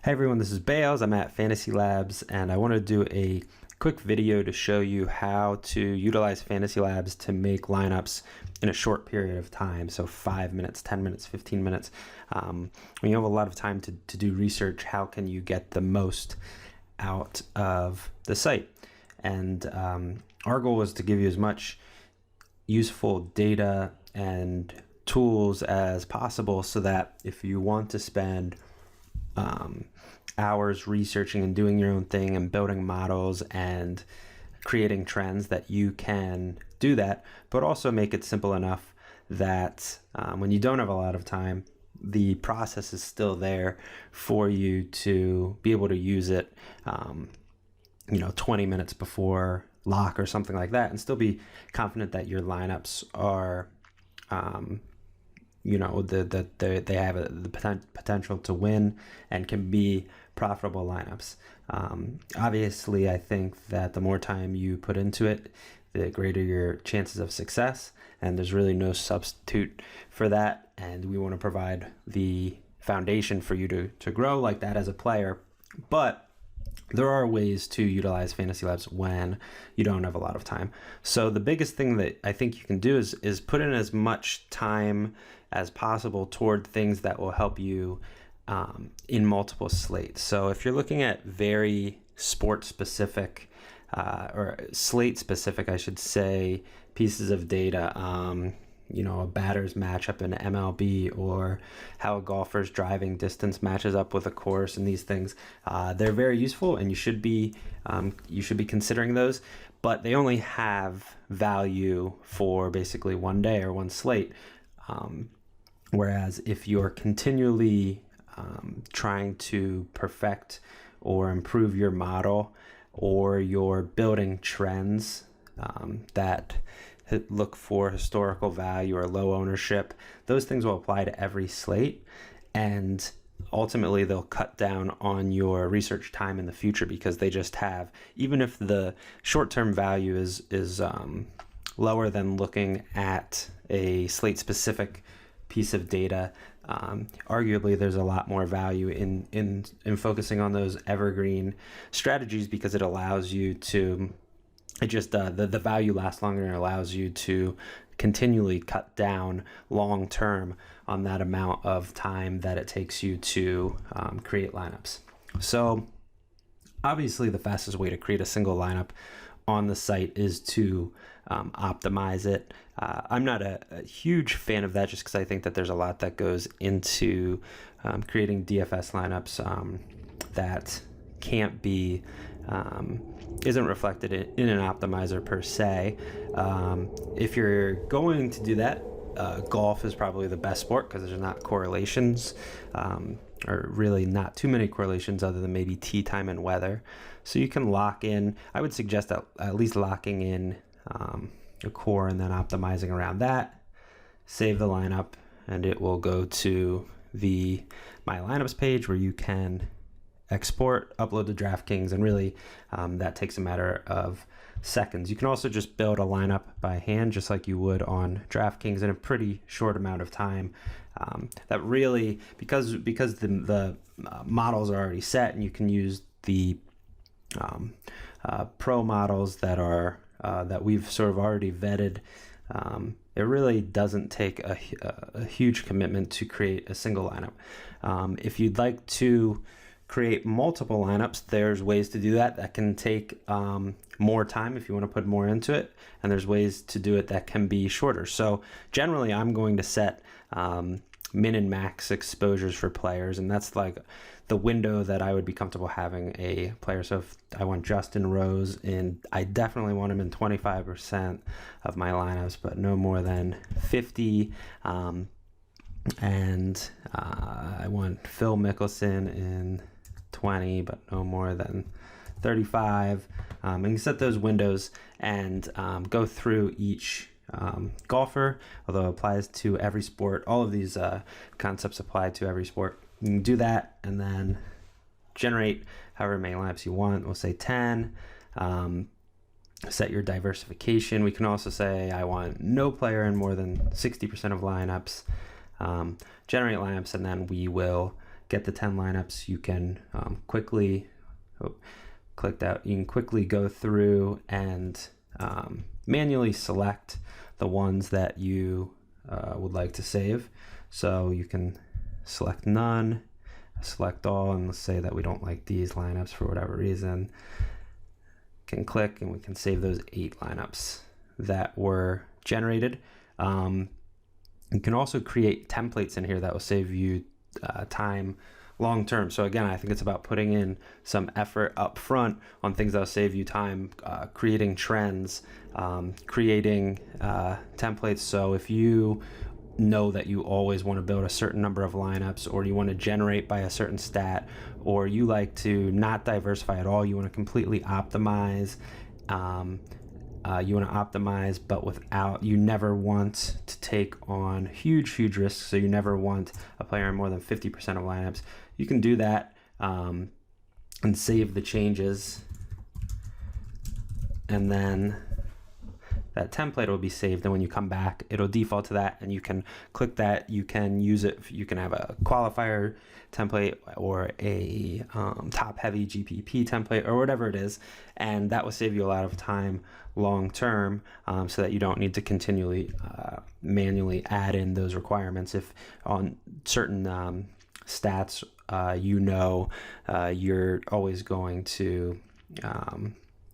Hey everyone, this is Bales. I'm at FantasyLabs and I want to do a quick video to show you how to utilize FantasyLabs to make lineups in a short period of time. So 5 minutes, 10 minutes, 15 minutes. When you have a lot of time to do research, how can you get the most out of the site? And our goal is to give you as much useful data and tools as possible so that if you want to spend hours researching and doing your own thing and building models and creating trends, that you can do that, but also make it simple enough that when you don't have a lot of time, the process is still there for you to be able to use it 20 minutes before lock or something like that, and still be confident that your lineups are that they have the potential to win and can be profitable lineups. Obviously, I think that the more time you put into it, the greater your chances of success, and there's really no substitute for that. And we want to provide the foundation for you to grow like that as a player. But there are ways to utilize FantasyLabs when you don't have a lot of time. So the biggest thing that I think you can do is put in as much time as possible toward things that will help you in multiple slates. So if you're looking at very sport specific or slate specific, I should say, pieces of data, a batter's matchup in MLB, or how a golfer's driving distance matches up with a course, and these things, they're very useful, and you should be considering those, but they only have value for basically one day or one slate. Whereas if you're continually trying to perfect or improve your model, or you're building trends that look for historical value or low ownership, those things will apply to every slate, and ultimately they'll cut down on your research time in the future, because they just have, even if the short-term value is lower than looking at a slate specific piece of data, arguably there's a lot more value in focusing on those evergreen strategies, because it allows you to the value lasts longer and allows you to continually cut down long term on that amount of time that it takes you to create lineups. So obviously the fastest way to create a single lineup on the site is to optimize it. I'm not a huge fan of that, just because I think that there's a lot that goes into creating DFS lineups that can't be isn't reflected in an optimizer per se. If you're going to do that, golf is probably the best sport, because there's not correlations, or really not too many correlations other than maybe tee time and weather. So you can lock in. I would suggest at least locking in a core and then optimizing around that. Save the lineup, and it will go to the My Lineups page, where you can export, upload to DraftKings, and really that takes a matter of seconds. You can also just build a lineup by hand, just like you would on DraftKings, in a pretty short amount of time. That really, because the models are already set, and you can use the pro models that we've sort of already vetted. It really doesn't take a huge commitment to create a single lineup. If you'd like to create multiple lineups, there's ways to do that. That can take more time if you want to put more into it, and there's ways to do it that can be shorter. So generally, I'm going to set min and max exposures for players, and that's like the window that I would be comfortable having a player. So if I want Justin Rose, and I definitely want him in 25% of my lineups, but no more than 50. And I want Phil Mickelson in 20, but no more than 35. And you set those windows and go through each golfer, although it applies to every sport. All of these concepts apply to every sport. You can do that and then generate however many lineups you want. We'll say 10. Set your diversification. We can also say I want no player in more than 60% of lineups. Generate lineups, and then we will get the 10 lineups, you can quickly clicked out. You can quickly go through and manually select the ones that you would like to save. So you can select none, select all, and let's say that we don't like these lineups for whatever reason. Can click and we can save those 8 lineups that were generated. You can also create templates in here that will save you time long term. So again, I think it's about putting in some effort up front on things that'll save you time, creating trends, creating templates. So if you know that you always want to build a certain number of lineups, or you want to generate by a certain stat, or you like to not diversify at all, you want to completely optimize, but without, you never want to take on huge risks. So you never want a player in more than 50% of lineups. You can do that and save the changes, and then that template will be saved, and when you come back it'll default to that, and you can click that. You can use it, you can have a qualifier template or a top heavy GPP template or whatever it is, and that will save you a lot of time long term, so that you don't need to continually manually add in those requirements. If on certain stats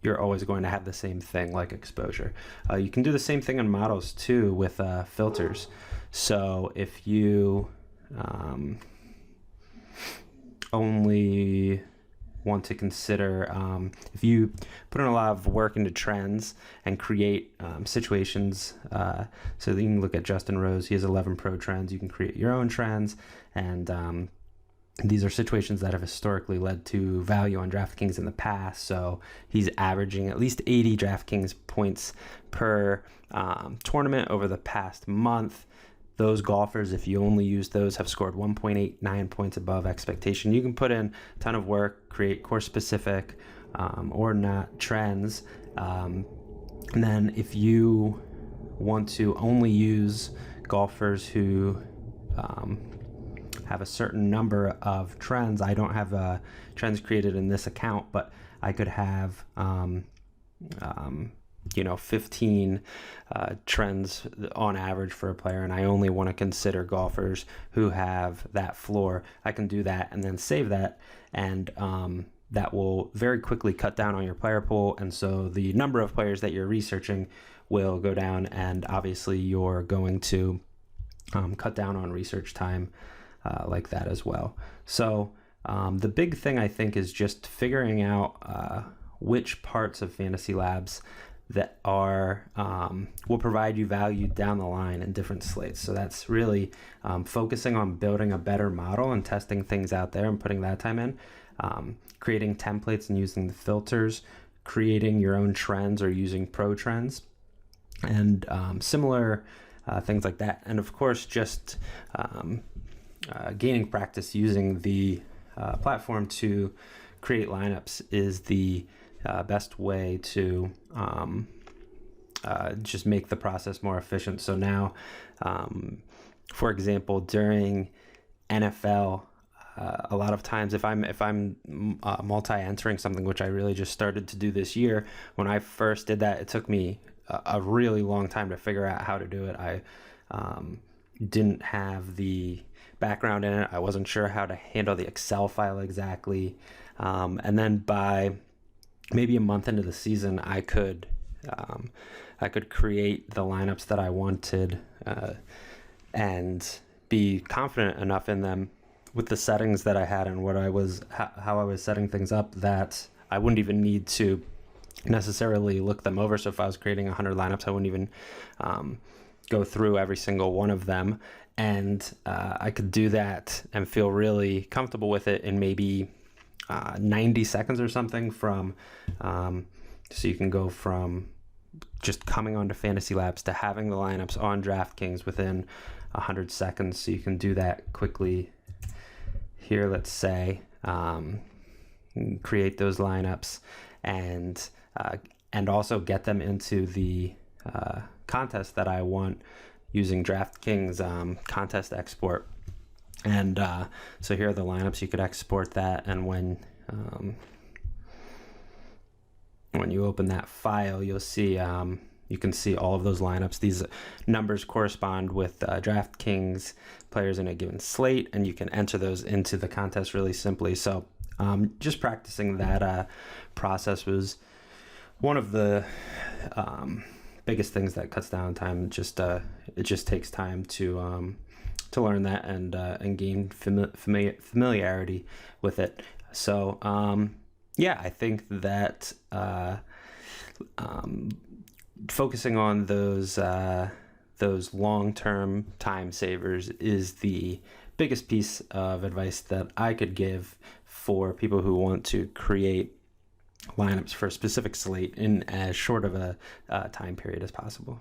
you're always going to have the same thing, like exposure. You can do the same thing in models too with filters. So if you only want to consider, if you put in a lot of work into trends and create situations, so you can look at Justin Rose, he has 11 pro trends. You can create your own trends, and these are situations that have historically led to value on DraftKings in the past. So he's averaging at least 80 DraftKings points per tournament over the past month. Those golfers, if you only use those, have scored 1.89 points above expectation. You can put in a ton of work, create course-specific or not trends. And then if you want to only use golfers who have a certain number of trends, I don't have trends created in this account, but I could have 15 trends on average for a player, and I only want to consider golfers who have that floor. I can do that and then save that, and that will very quickly cut down on your player pool, and so the number of players that you're researching will go down, and obviously you're going to cut down on research time like that as well. So the big thing, I think, is just figuring out which parts of FantasyLabs that are will provide you value down the line in different slates. So that's really focusing on building a better model and testing things out there and putting that time in, creating templates and using the filters, creating your own trends or using pro trends, and similar things like that. And of course, just gaining practice using the platform to create lineups is the best way to just make the process more efficient. So now, for example, during NFL, a lot of times if I'm multi-entering something, which I really just started to do this year, when I first did that, it took me a really long time to figure out how to do it. I didn't have the background in it. I wasn't sure how to handle the Excel file exactly. And then by maybe a month into the season, I could create the lineups that I wanted and be confident enough in them with the settings that I had and how I was setting things up, that I wouldn't even need to necessarily look them over. So if I was creating 100 lineups, I wouldn't even go through every single one of them, and I could do that and feel really comfortable with it in maybe 90 seconds or something. So you can go from just coming onto FantasyLabs to having the lineups on DraftKings within 100 seconds. So you can do that quickly here. Let's say create those lineups and also get them into the contest that I want using DraftKings contest export. And so here are the lineups. You could export that, and when you open that file, you'll see you can see all of those lineups. These numbers correspond with DraftKings players in a given slate, and you can enter those into the contest really simply. So just practicing that process was one of the biggest things that cuts down time. It just takes time to learn that and gain familiarity with it. So I think that focusing on those long-term time savers is the biggest piece of advice that I could give for people who want to create lineups for a specific slate in as short of a time period as possible.